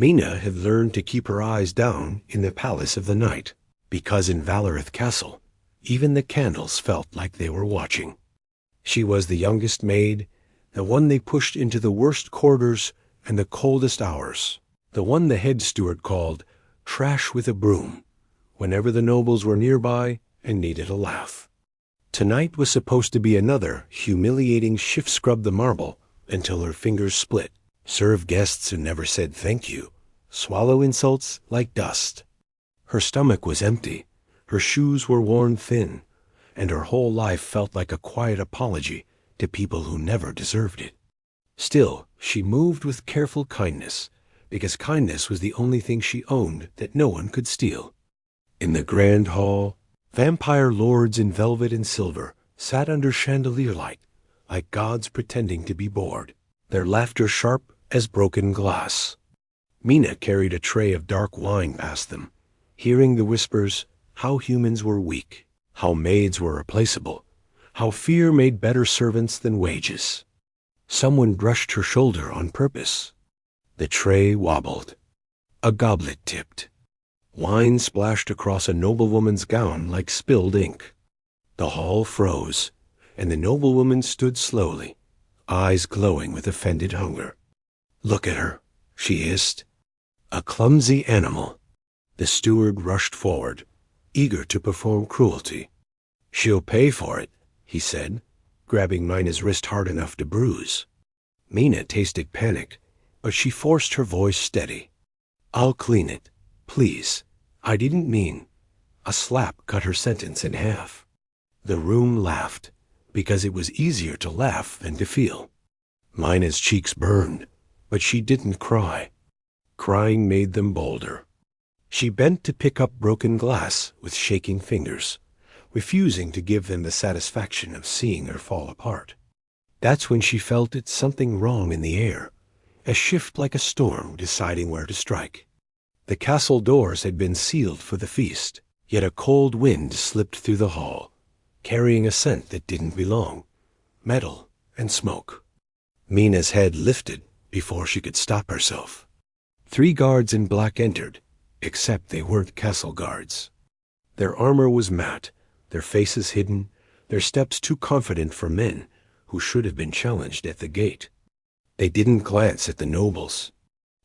Mina had learned to keep her eyes down in the Palace of the Night, because in Valorith Castle, even the candles felt like they were watching. She was the youngest maid, the one they pushed into the worst corridors and the coldest hours, the one the head steward called trash with a broom, whenever the nobles were nearby and needed a laugh. Tonight was supposed to be another humiliating shift scrub the marble until her fingers split, serve guests who never said thank you, swallow insults like dust. Her stomach was empty, her shoes were worn thin, and her whole life felt like a quiet apology to people who never deserved it. Still, she moved with careful kindness, because kindness was the only thing she owned that no one could steal. In the grand hall, vampire lords in velvet and silver sat under chandelier light, like gods pretending to be bored, their laughter sharp as broken glass. Mina carried a tray of dark wine past them, hearing the whispers how humans were weak, how maids were replaceable, how fear made better servants than wages. Someone brushed her shoulder on purpose. The tray wobbled. A goblet tipped. Wine splashed across a noblewoman's gown like spilled ink. The hall froze, and the noblewoman stood slowly, eyes glowing with offended hunger. "Look at her," she hissed. "A clumsy animal." The steward rushed forward, eager to perform cruelty. "She'll pay for it," he said, grabbing Mina's wrist hard enough to bruise. Mina tasted panic, but she forced her voice steady. "I'll clean it, please. I didn't mean—" A slap cut her sentence in half. The room laughed, because it was easier to laugh than to feel. Mina's cheeks burned, but she didn't cry. Crying made them bolder. She bent to pick up broken glass with shaking fingers, refusing to give them the satisfaction of seeing her fall apart. That's when she felt it something wrong in the air, a shift like a storm deciding where to strike. The castle doors had been sealed for the feast, yet a cold wind slipped through the hall, carrying a scent that didn't belong, metal and smoke. Mina's head lifted before she could stop herself. 3 guards in black entered, except they weren't castle guards. Their armor was matte, their faces hidden, their steps too confident for men who should have been challenged at the gate. They didn't glance at the nobles.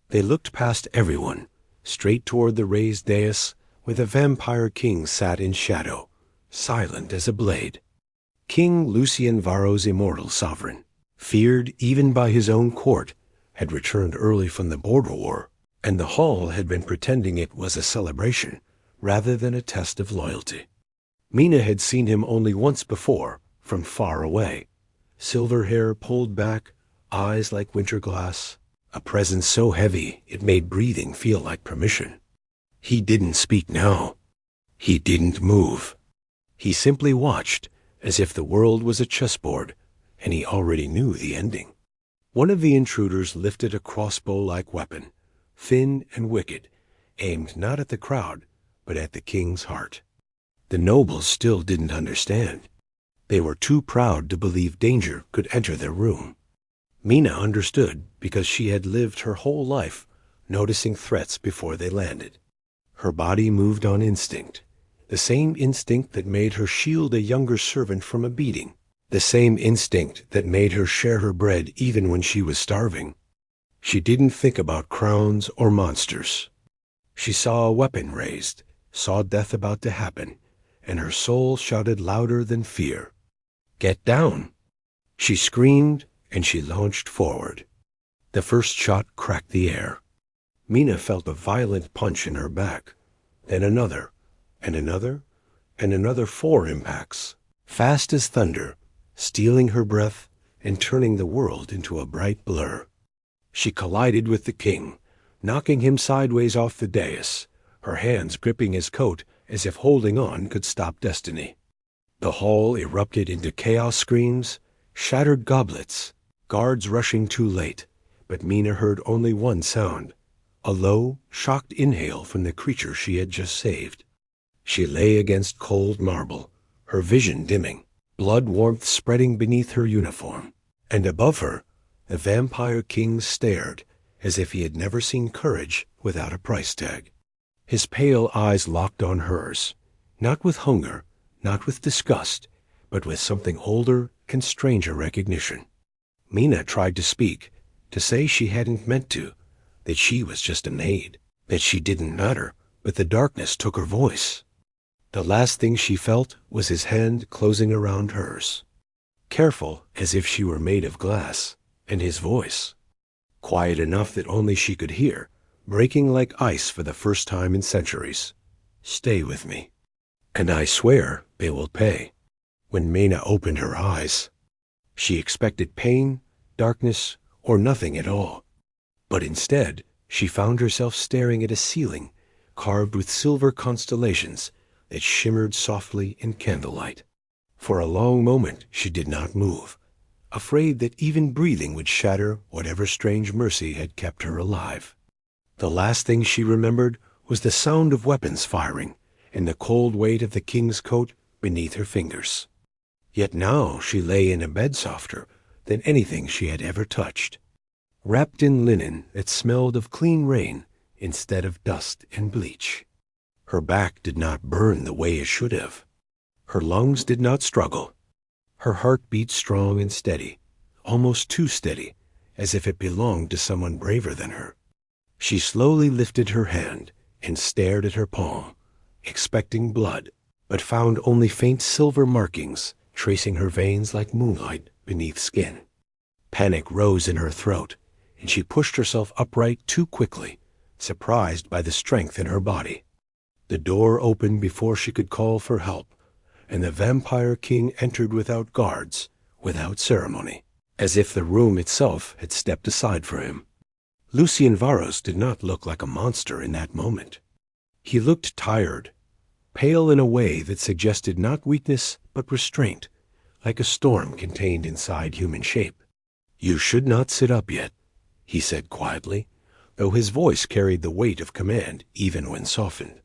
They looked past everyone, straight toward the raised dais where the vampire king sat in shadow, silent as a blade. King Lucien Varro's immortal sovereign, feared even by his own court, had returned early from the border war, and the hall had been pretending it was a celebration rather than a test of loyalty. Mina had seen him only once before, from far away. Silver hair pulled back, eyes like winter glass, a presence so heavy it made breathing feel like permission. He didn't speak now. He didn't move. He simply watched, as if the world was a chessboard, and he already knew the ending. One of the intruders lifted a crossbow-like weapon, thin and wicked, aimed not at the crowd, but at the king's heart. The nobles still didn't understand. They were too proud to believe danger could enter their room. Mina understood because she had lived her whole life noticing threats before they landed. Her body moved on instinct, the same instinct that made her shield a younger servant from a beating, the same instinct that made her share her bread even when she was starving. She didn't think about crowns or monsters. She saw a weapon raised, saw death about to happen, and her soul shouted louder than fear. "Get down!" She screamed, and she launched forward. The first shot cracked the air. Mina felt a violent punch in her back, then another, and another, and another 4 impacts, fast as thunder, stealing her breath and turning the world into a bright blur. She collided with the king, knocking him sideways off the dais, her hands gripping his coat as if holding on could stop destiny. The hall erupted into chaos screams, shattered goblets, guards rushing too late, but Mina heard only one sound, a low, shocked inhale from the creature she had just saved. She lay against cold marble, her vision dimming, blood warmth spreading beneath her uniform, and above her, the vampire king stared as if he had never seen courage without a price tag. His pale eyes locked on hers, not with hunger, not with disgust, but with something older and stranger recognition. Mina tried to speak, to say she hadn't meant to, that she was just a maid, that she didn't matter, but the darkness took her voice. The last thing she felt was his hand closing around hers, careful as if she were made of glass, and his voice, quiet enough that only she could hear, breaking like ice for the first time in centuries. Stay with me, and I swear they will pay. When Mina opened her eyes, she expected pain, darkness, or nothing at all. But instead, she found herself staring at a ceiling carved with silver constellations that shimmered softly in candlelight. For a long moment she did not move, afraid that even breathing would shatter whatever strange mercy had kept her alive. The last thing she remembered was the sound of weapons firing and the cold weight of the king's coat beneath her fingers. Yet now she lay in a bed softer than anything she had ever touched, wrapped in linen that smelled of clean rain instead of dust and bleach. Her back did not burn the way it should have. Her lungs did not struggle. Her heart beat strong and steady, almost too steady, as if it belonged to someone braver than her. She slowly lifted her hand and stared at her palm, expecting blood, but found only faint silver markings tracing her veins like moonlight beneath skin. Panic rose in her throat, and she pushed herself upright too quickly, surprised by the strength in her body. The door opened before she could call for help, and the vampire king entered without guards, without ceremony, as if the room itself had stepped aside for him. Lucien Varos did not look like a monster in that moment. He looked tired, pale in a way that suggested not weakness but restraint, like a storm contained inside human shape. "You should not sit up yet," he said quietly, though his voice carried the weight of command even when softened.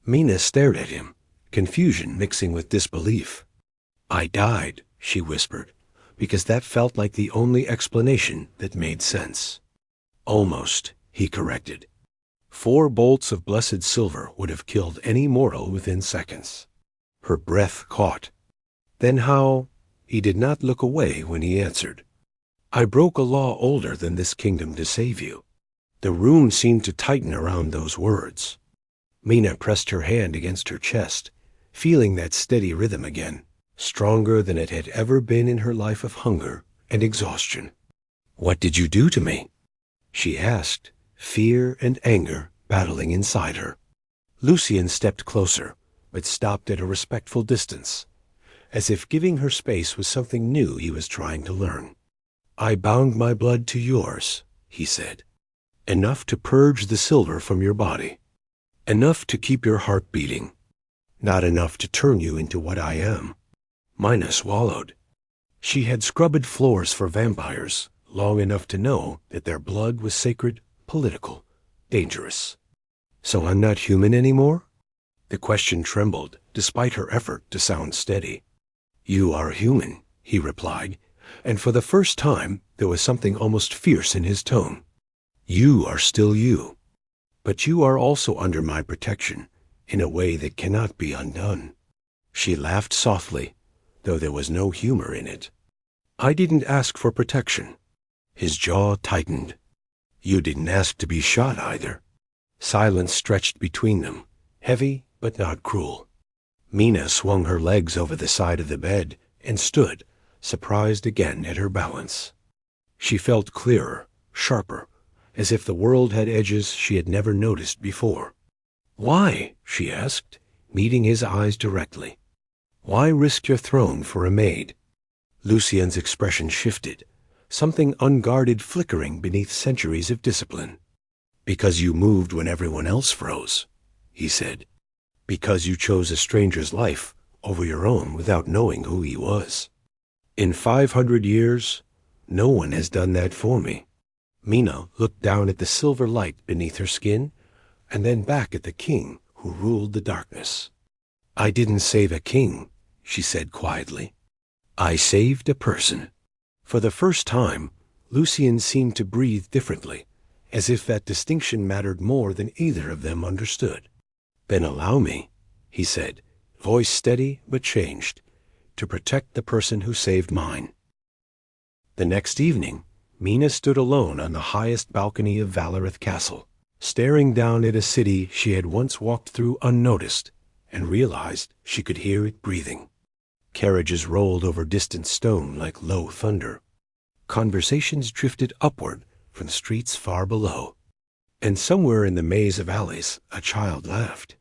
Mina stared at him, confusion mixing with disbelief. "I died," she whispered, because that felt like the only explanation that made sense. "Almost," he corrected. 4 bolts of blessed silver would have killed any mortal within seconds. Her breath caught. Then how? He did not look away when he answered. "I broke a law older than this kingdom to save you." The room seemed to tighten around those words. Mina pressed her hand against her chest, feeling that steady rhythm again, stronger than it had ever been in her life of hunger and exhaustion. "What did you do to me?" she asked, fear and anger battling inside her. Lucien stepped closer, but stopped at a respectful distance, as if giving her space was something new he was trying to learn. "I bound my blood to yours," he said. "Enough to purge the silver from your body. Enough to keep your heart beating. Not enough to turn you into what I am." Mina swallowed. She had scrubbed floors for vampires long enough to know that their blood was sacred, political, dangerous. "So I'm not human anymore?" The question trembled, despite her effort to sound steady. "You are human," he replied, and for the first time there was something almost fierce in his tone. "You are still you. But you are also under my protection in a way that cannot be undone." She laughed softly, though there was no humor in it. "I didn't ask for protection." His jaw tightened. "You didn't ask to be shot either." Silence stretched between them, heavy but not cruel. Mina swung her legs over the side of the bed and stood, surprised again at her balance. She felt clearer, sharper, as if the world had edges she had never noticed before. "Why?" she asked, meeting his eyes directly. "Why risk your throne for a maid?" Lucien's expression shifted, something unguarded flickering beneath centuries of discipline. "Because you moved when everyone else froze," he said. "Because you chose a stranger's life over your own without knowing who he was. In 500 years, no one has done that for me." Mina looked down at the silver light beneath her skin, and then back at the king who ruled the darkness. "I didn't save a king," she said quietly. "I saved a person." For the first time, Lucien seemed to breathe differently, as if that distinction mattered more than either of them understood. "Then allow me," he said, voice steady but changed, "to protect the person who saved mine." The next evening, Mina stood alone on the highest balcony of Valorith Castle, staring down at a city she had once walked through unnoticed, and realized she could hear it breathing. Carriages rolled over distant stone like low thunder. Conversations drifted upward from streets far below. And somewhere in the maze of alleys, a child laughed.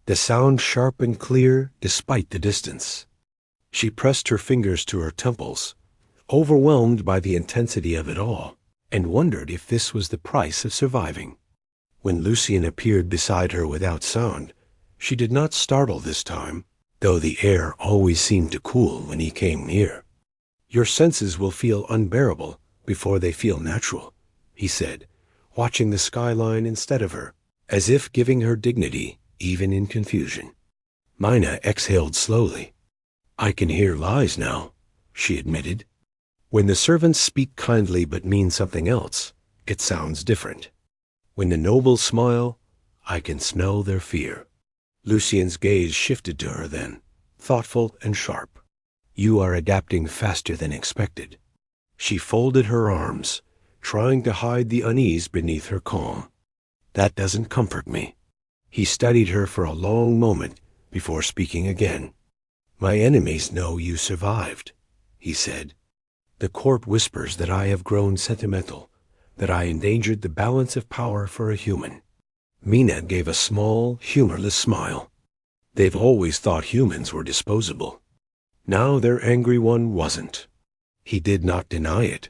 The sound sharp and clear despite the distance. She pressed her fingers to her temples, overwhelmed by the intensity of it all, and wondered if this was the price of surviving. When Lucien appeared beside her without sound, she did not startle this time, though the air always seemed to cool when he came near. "Your senses will feel unbearable before they feel natural," he said, watching the skyline instead of her, as if giving her dignity even in confusion. Mina exhaled slowly. "I can hear lies now," she admitted. "When the servants speak kindly but mean something else, it sounds different. When the nobles smile, I can smell their fear." Lucien's gaze shifted to her then, thoughtful and sharp. "You are adapting faster than expected." She folded her arms, trying to hide the unease beneath her calm. "That doesn't comfort me." He studied her for a long moment before speaking again. "My enemies know you survived," he said. "The court whispers that I have grown sentimental, that I endangered the balance of power for a human." Mina gave a small, humorless smile. "They've always thought humans were disposable. Now their angry one wasn't." He did not deny it.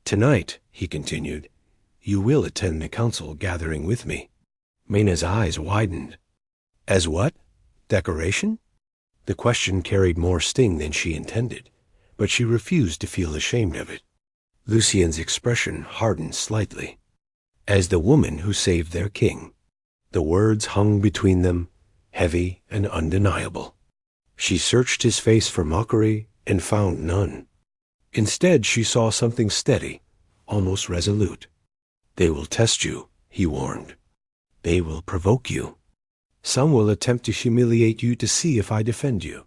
"Tonight," he continued, "you will attend the council gathering with me." Mina's eyes widened. "As what? Decoration?" The question carried more sting than she intended, but she refused to feel ashamed of it. Lucien's expression hardened slightly. "As the woman who saved their king." The words hung between them, heavy and undeniable. She searched his face for mockery and found none. Instead, she saw something steady, almost resolute. "They will test you," he warned. "They will provoke you. Some will attempt to humiliate you to see if I defend you."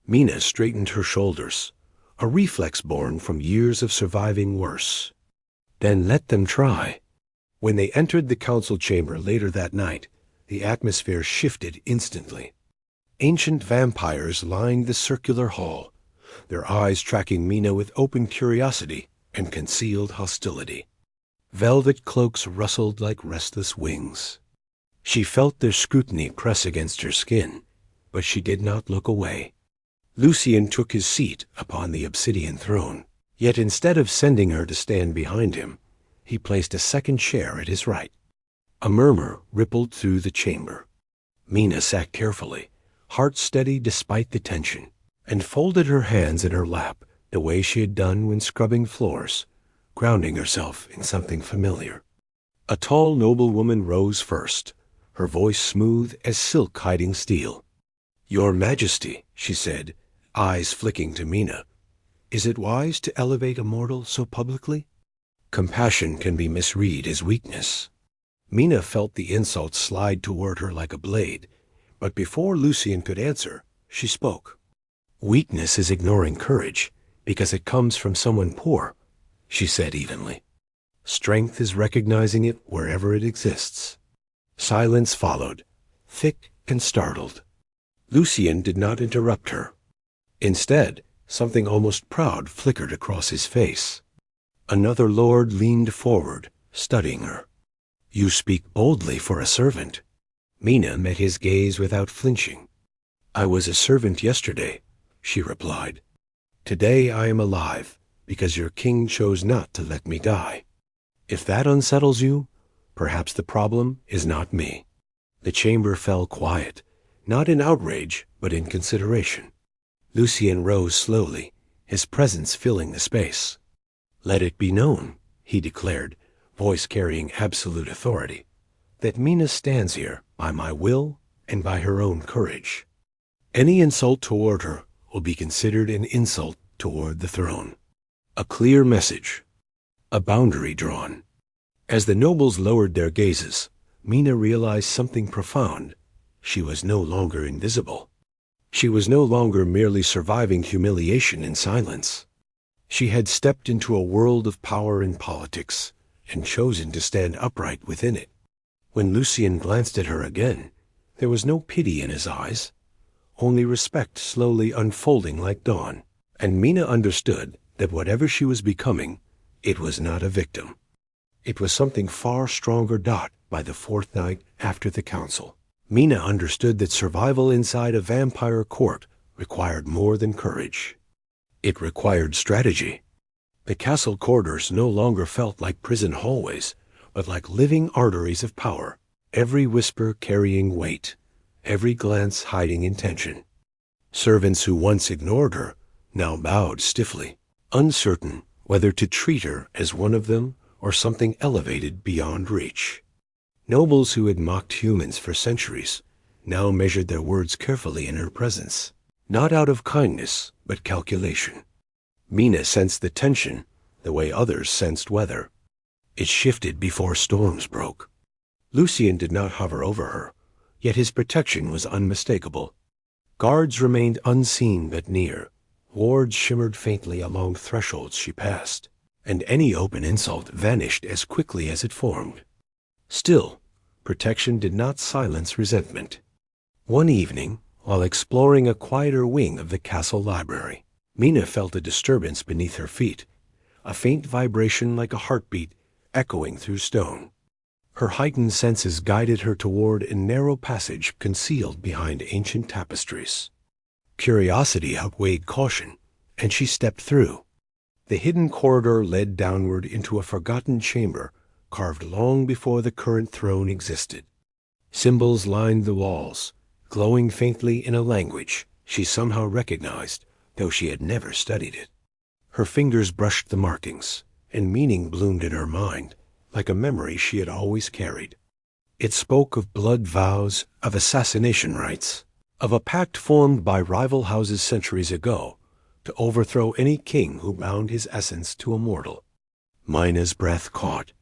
Mina straightened her shoulders, a reflex born from years of surviving worse. "Then let them try." When they entered the council chamber later that night, the atmosphere shifted instantly. Ancient vampires lined the circular hall, their eyes tracking Mina with open curiosity and concealed hostility. Velvet cloaks rustled like restless wings. She felt their scrutiny press against her skin, but she did not look away. Lucien took his seat upon the obsidian throne, yet instead of sending her to stand behind him, he placed a second chair at his right. A murmur rippled through the chamber. Mina sat carefully, heart steady despite the tension, and folded her hands in her lap the way she had done when scrubbing floors, grounding herself in something familiar. A tall noblewoman rose first, her voice smooth as silk hiding steel. "Your Majesty," she said, eyes flicking to Mina, "is it wise to elevate a mortal so publicly? Compassion can be misread as weakness." Mina felt the insult slide toward her like a blade, but before Lucien could answer, she spoke. "Weakness is ignoring courage because it comes from someone poor," she said evenly. "Strength is recognizing it wherever it exists." Silence followed, thick and startled. Lucien did not interrupt her. Instead, something almost proud flickered across his face. Another lord leaned forward, studying her. "You speak boldly for a servant." Mina met his gaze without flinching. "I was a servant yesterday," she replied. "Today I am alive because your king chose not to let me die. If that unsettles you, perhaps the problem is not me." The chamber fell quiet, not in outrage, but in consideration. Lucien rose slowly, his presence filling the space. "Let it be known," he declared, voice carrying absolute authority, "that Mina stands here by my will and by her own courage. Any insult toward her will be considered an insult toward the throne. A clear message. A boundary drawn. As the nobles lowered their gazes, Mina realized something profound. She was no longer invisible. She was no longer merely surviving humiliation in silence. She had stepped into a world of power and politics, and chosen to stand upright within it. When Lucien glanced at her again, there was no pity in his eyes, only respect slowly unfolding like dawn, and Mina understood that whatever she was becoming, it was not a victim. It was something far stronger. By the fourth night after the council, Mina understood that survival inside a vampire court required more than courage. It required strategy. The castle corridors no longer felt like prison hallways, but like living arteries of power, every whisper carrying weight, every glance hiding intention. Servants who once ignored her now bowed stiffly, uncertain whether to treat her as one of them or something elevated beyond reach. Nobles who had mocked humans for centuries now measured their words carefully in her presence, not out of kindness, but calculation. Mina sensed the tension the way others sensed weather. It shifted before storms broke. Lucien did not hover over her, yet his protection was unmistakable. Guards remained unseen but near. Wards shimmered faintly along thresholds she passed, and any open insult vanished as quickly as it formed. Still, protection did not silence resentment. One evening, while exploring a quieter wing of the castle library, Mina felt a disturbance beneath her feet, a faint vibration like a heartbeat echoing through stone. Her heightened senses guided her toward a narrow passage concealed behind ancient tapestries. Curiosity outweighed caution, and she stepped through. The hidden corridor led downward into a forgotten chamber carved long before the current throne existed. Symbols lined the walls, glowing faintly in a language she somehow recognized, though she had never studied it. Her fingers brushed the markings, and meaning bloomed in her mind, like a memory she had always carried. It spoke of blood vows, of assassination rites, of a pact formed by rival houses centuries ago to overthrow any king who bound his essence to a mortal. Mina's breath caught.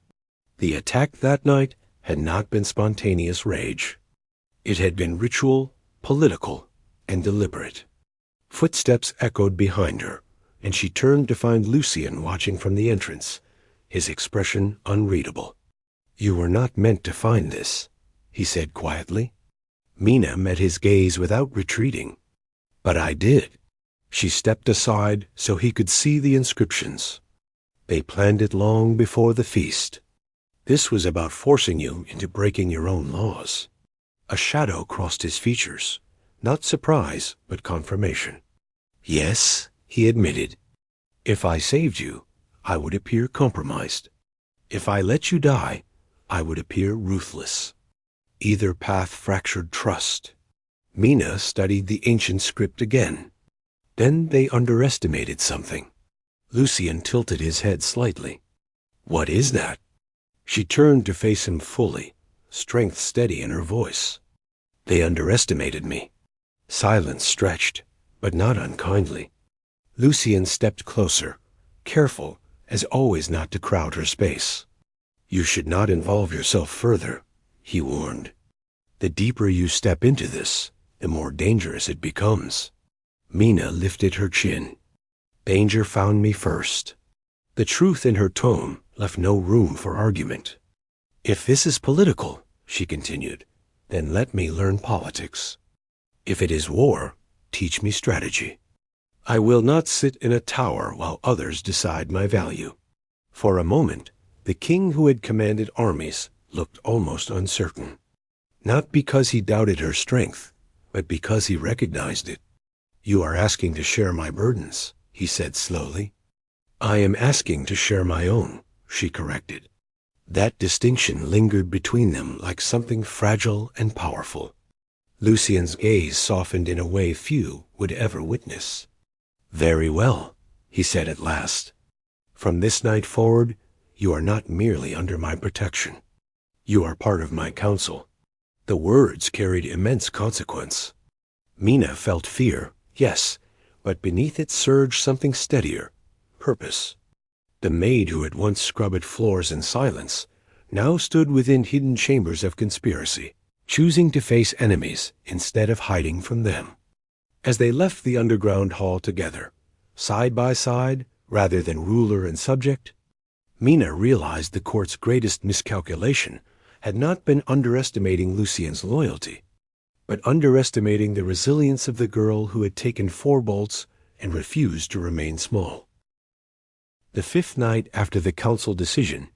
The attack that night had not been spontaneous rage. It had been ritual, political, and deliberate. Footsteps echoed behind her, and she turned to find Lucien watching from the entrance, his expression unreadable. "You were not meant to find this," he said quietly. Mina met his gaze without retreating. "But I did." She stepped aside so he could see the inscriptions. "They planned it long before the feast. This was about forcing you into breaking your own laws." A shadow crossed his features, not surprise, but confirmation. "Yes," he admitted. "If I saved you, I would appear compromised. If I let you die, I would appear ruthless. Either path fractured trust." Mina studied the ancient script again. Then they underestimated something. Lucien tilted his head slightly. "What is that?" She turned to face him fully, strength steady in her voice. "They underestimated me." Silence stretched, but not unkindly. Lucien stepped closer, careful, as always, not to crowd her space. "You should not involve yourself further," he warned. "The deeper you step into this, the more dangerous it becomes." Mina lifted her chin. "Danger found me first." The truth in her tone left no room for argument. "If this is political," she continued, "then let me learn politics. If it is war, teach me strategy. I will not sit in a tower while others decide my value." For a moment, the king who had commanded armies looked almost uncertain. Not because he doubted her strength, but because he recognized it. "You are asking to share my burdens," he said slowly. "I am asking to share my own," she corrected. That distinction lingered between them like something fragile and powerful. Lucien's gaze softened in a way few would ever witness. "Very well," he said at last. "From this night forward, you are not merely under my protection. You are part of my council." The words carried immense consequence. Mina felt fear, yes, but beneath it surged something steadier, purpose. The maid who had once scrubbed floors in silence now stood within hidden chambers of conspiracy, choosing to face enemies instead of hiding from them. As they left the underground hall together, side by side, rather than ruler and subject, Mina realized the court's greatest miscalculation had not been underestimating Lucien's loyalty, but underestimating the resilience of the girl who had taken 4 bolts and refused to remain small. The 5th night after the council decision,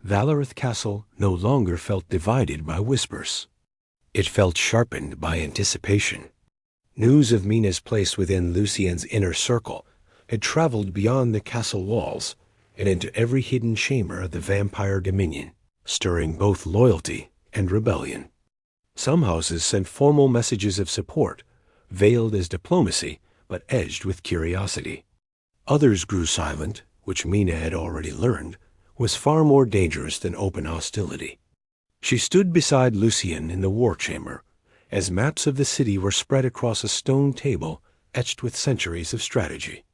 Valorith Castle no longer felt divided by whispers. It felt sharpened by anticipation. News of Mina's place within Lucien's inner circle had traveled beyond the castle walls and into every hidden chamber of the vampire dominion, stirring both loyalty and rebellion. Some houses sent formal messages of support, veiled as diplomacy but edged with curiosity. Others grew silent, which Mina had already learned was far more dangerous than open hostility. She stood beside Lucien in the war chamber, as maps of the city were spread across a stone table etched with centuries of strategy.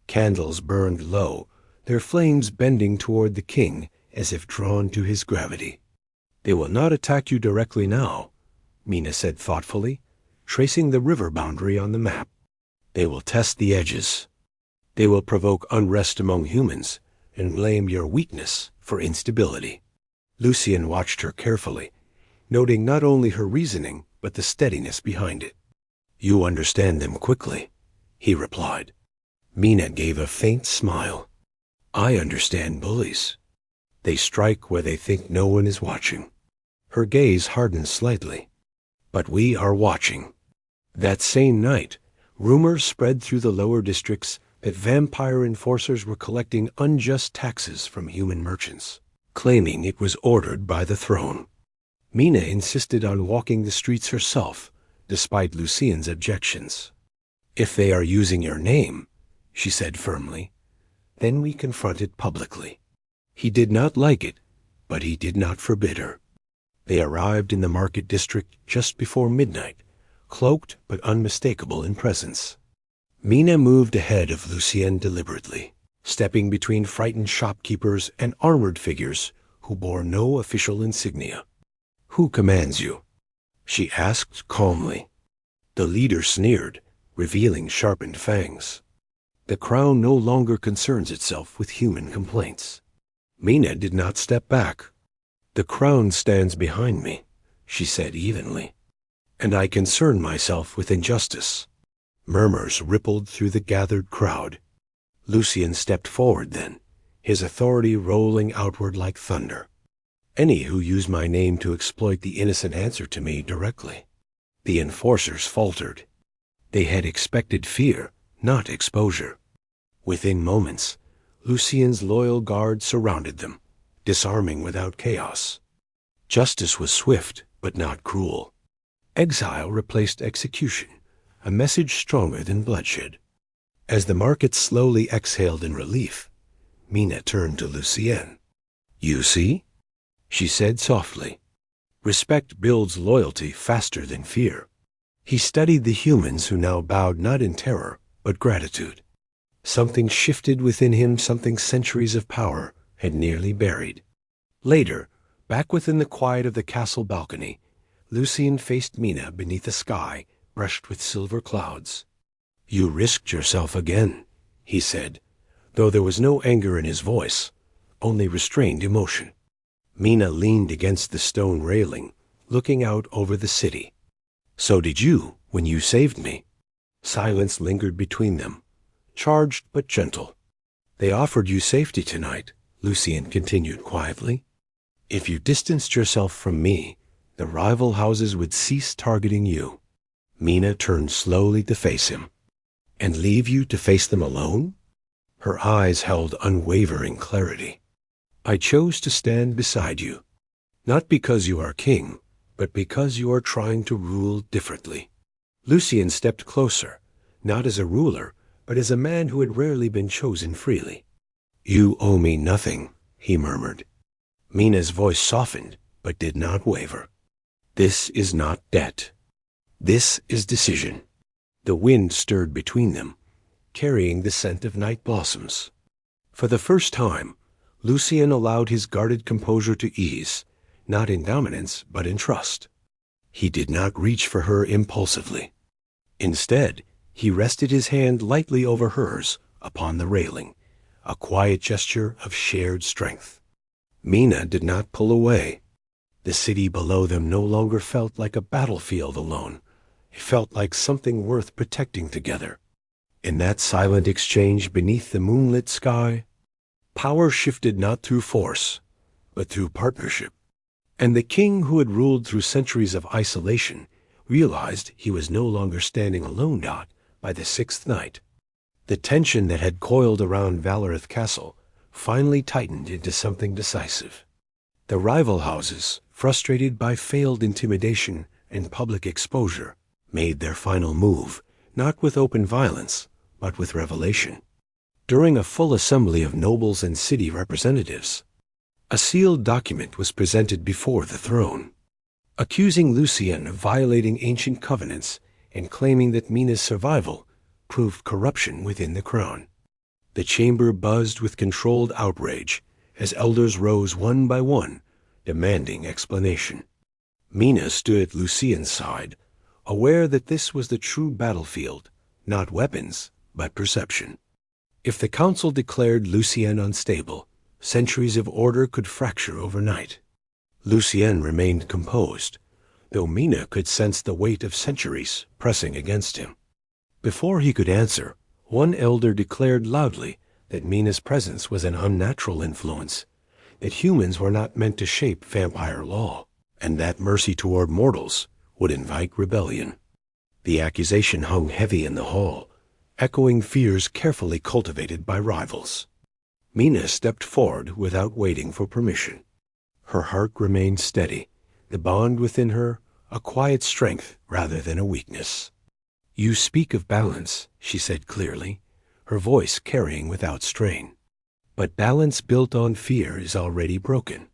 Candles burned low, their flames bending toward the king as if drawn to his gravity. "They will not attack you directly now," Mina said thoughtfully, tracing the river boundary on the map. "They will test the edges. They will provoke unrest among humans and blame your weakness for instability." Lucien watched her carefully, noting not only her reasoning but the steadiness behind it. "You understand them quickly," he replied. Mina gave a faint smile. "I understand bullies. They strike where they think no one is watching." Her gaze hardened slightly. "But we are watching." That same night, rumors spread through the lower districts that vampire enforcers were collecting unjust taxes from human merchants, claiming it was ordered by the throne. Mina insisted on walking the streets herself, despite Lucien's objections. "If they are using your name," she said firmly, "then we confront it publicly." He did not like it, but he did not forbid her. They arrived in the market district just before midnight, cloaked but unmistakable in presence. Mina moved ahead of Lucien deliberately, stepping between frightened shopkeepers and armored figures who bore no official insignia. "Who commands you?" she asked calmly. The leader sneered, revealing sharpened fangs. "The crown no longer concerns itself with human complaints." Mina did not step back. "The crown stands behind me," she said evenly, "and I concern myself with injustice." Murmurs rippled through the gathered crowd. Lucien stepped forward then, his authority rolling outward like thunder. "Any who use my name to exploit the innocent answer to me directly." The enforcers faltered. They had expected fear, not exposure. Within moments, Lucien's loyal guard surrounded them, disarming without chaos. Justice was swift, but not cruel. Exile replaced execution, a message stronger than bloodshed. As the market slowly exhaled in relief, Mina turned to Lucien. "You see?" she said softly. "Respect builds loyalty faster than fear." He studied the humans who now bowed not in terror, but gratitude. Something shifted within him, something centuries of power had nearly buried. Later, back within the quiet of the castle balcony, Lucien faced Mina beneath a sky brushed with silver clouds. "You risked yourself again," he said, though there was no anger in his voice, only restrained emotion. Mina leaned against the stone railing, looking out over the city. "So did you, when you saved me." Silence lingered between them, charged but gentle. "They offered you safety tonight," Lucien continued quietly. "If you distanced yourself from me, the rival houses would cease targeting you." Mina turned slowly to face him. "And leave you to face them alone?" Her eyes held unwavering clarity. "I chose to stand beside you, not because you are king, but because you are trying to rule differently." Lucien stepped closer, not as a ruler, but as a man who had rarely been chosen freely. "You owe me nothing," he murmured. Mina's voice softened, but did not waver. "This is not debt. This is decision." The wind stirred between them, carrying the scent of night blossoms. For the first time, Lucien allowed his guarded composure to ease, not in dominance, but in trust. He did not reach for her impulsively. Instead, he rested his hand lightly over hers upon the railing, a quiet gesture of shared strength. Mina did not pull away. The city below them no longer felt like a battlefield alone. It felt like something worth protecting together. In that silent exchange beneath the moonlit sky, power shifted not through force, but through partnership. And the king who had ruled through centuries of isolation realized he was no longer standing alone by the sixth night. The tension that had coiled around Valorith Castle finally tightened into something decisive. The rival houses, frustrated by failed intimidation and public exposure, made their final move, not with open violence, but with revelation. During a full assembly of nobles and city representatives, a sealed document was presented before the throne, accusing Lucien of violating ancient covenants and claiming that Mina's survival proved corruption within the crown. The chamber buzzed with controlled outrage as elders rose one by one, demanding explanation. Mina stood at Lucien's side, aware that this was the true battlefield, not weapons, but perception. If the council declared Lucien unstable, centuries of order could fracture overnight. Lucien remained composed, though Mina could sense the weight of centuries pressing against him. Before he could answer, one elder declared loudly that Mina's presence was an unnatural influence, that humans were not meant to shape vampire law, and that mercy toward mortals would invite rebellion. The accusation hung heavy in the hall, echoing fears carefully cultivated by rivals. Mina stepped forward without waiting for permission. Her heart remained steady, the bond within her a quiet strength rather than a weakness. "You speak of balance," she said clearly, her voice carrying without strain. "But balance built on fear is already broken."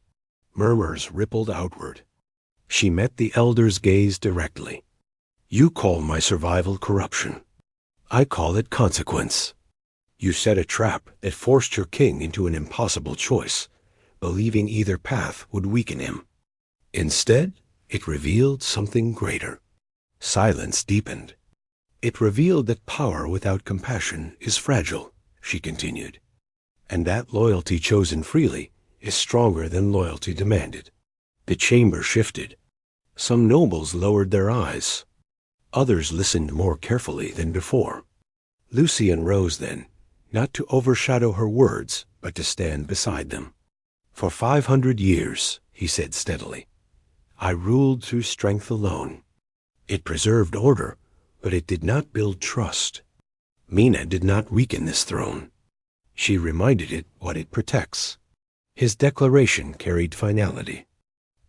Murmurs rippled outward. She met the elder's gaze directly. "You call my survival corruption. I call it consequence. You set a trap that forced your king into an impossible choice, believing either path would weaken him. Instead, it revealed something greater." Silence deepened. "It revealed that power without compassion is fragile," she continued, "and that loyalty chosen freely is stronger than loyalty demanded." The chamber shifted. Some nobles lowered their eyes. Others listened more carefully than before. Lucien rose then, not to overshadow her words, but to stand beside them. "For 500 years, he said steadily, I ruled through strength alone. It preserved order, but it did not build trust. Mina did not weaken this throne. She reminded it what it protects." His declaration carried finality.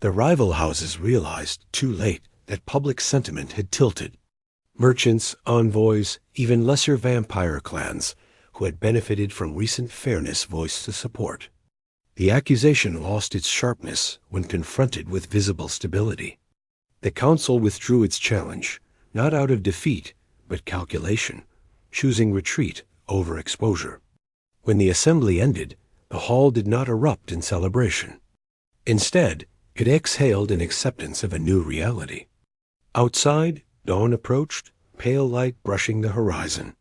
The rival houses realized too late that public sentiment had tilted. Merchants, envoys, even lesser vampire clans who had benefited from recent fairness voiced the support. The accusation lost its sharpness when confronted with visible stability. The council withdrew its challenge, not out of defeat, but calculation, choosing retreat over exposure. When the assembly ended, the hall did not erupt in celebration. Instead, it exhaled in acceptance of a new reality. Outside, dawn approached, pale light brushing the horizon.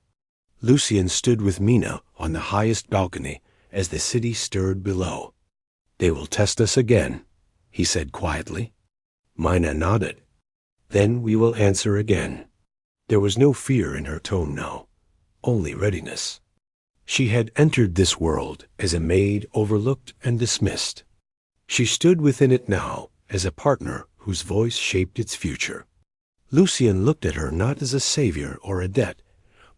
Lucien stood with Mina on the highest balcony as the city stirred below. "They will test us again," he said quietly. Mina nodded. "Then we will answer again." There was no fear in her tone now, only readiness. She had entered this world as a maid overlooked and dismissed. She stood within it now as a partner whose voice shaped its future. Lucien looked at her not as a savior or a debt,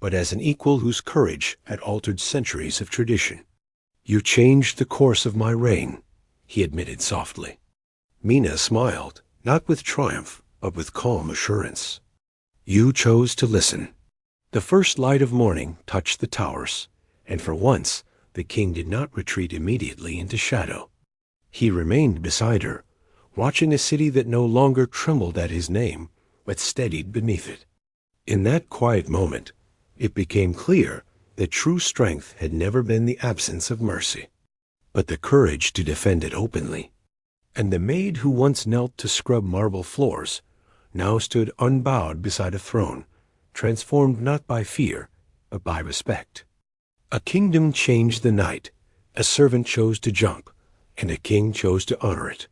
but as an equal whose courage had altered centuries of tradition. "You changed the course of my reign," he admitted softly. Mina smiled, not with triumph, but with calm assurance. "You chose to listen." The first light of morning touched the towers, and for once the king did not retreat immediately into shadow. He remained beside her, watching a city that no longer trembled at his name, but steadied beneath it. In that quiet moment, it became clear that true strength had never been the absence of mercy. but the courage to defend it openly. And the maid who once knelt to scrub marble floors now stood unbowed beside a throne, transformed not by fear, but by respect. A kingdom changed the night. A servant chose to jump, and a king chose to honor it.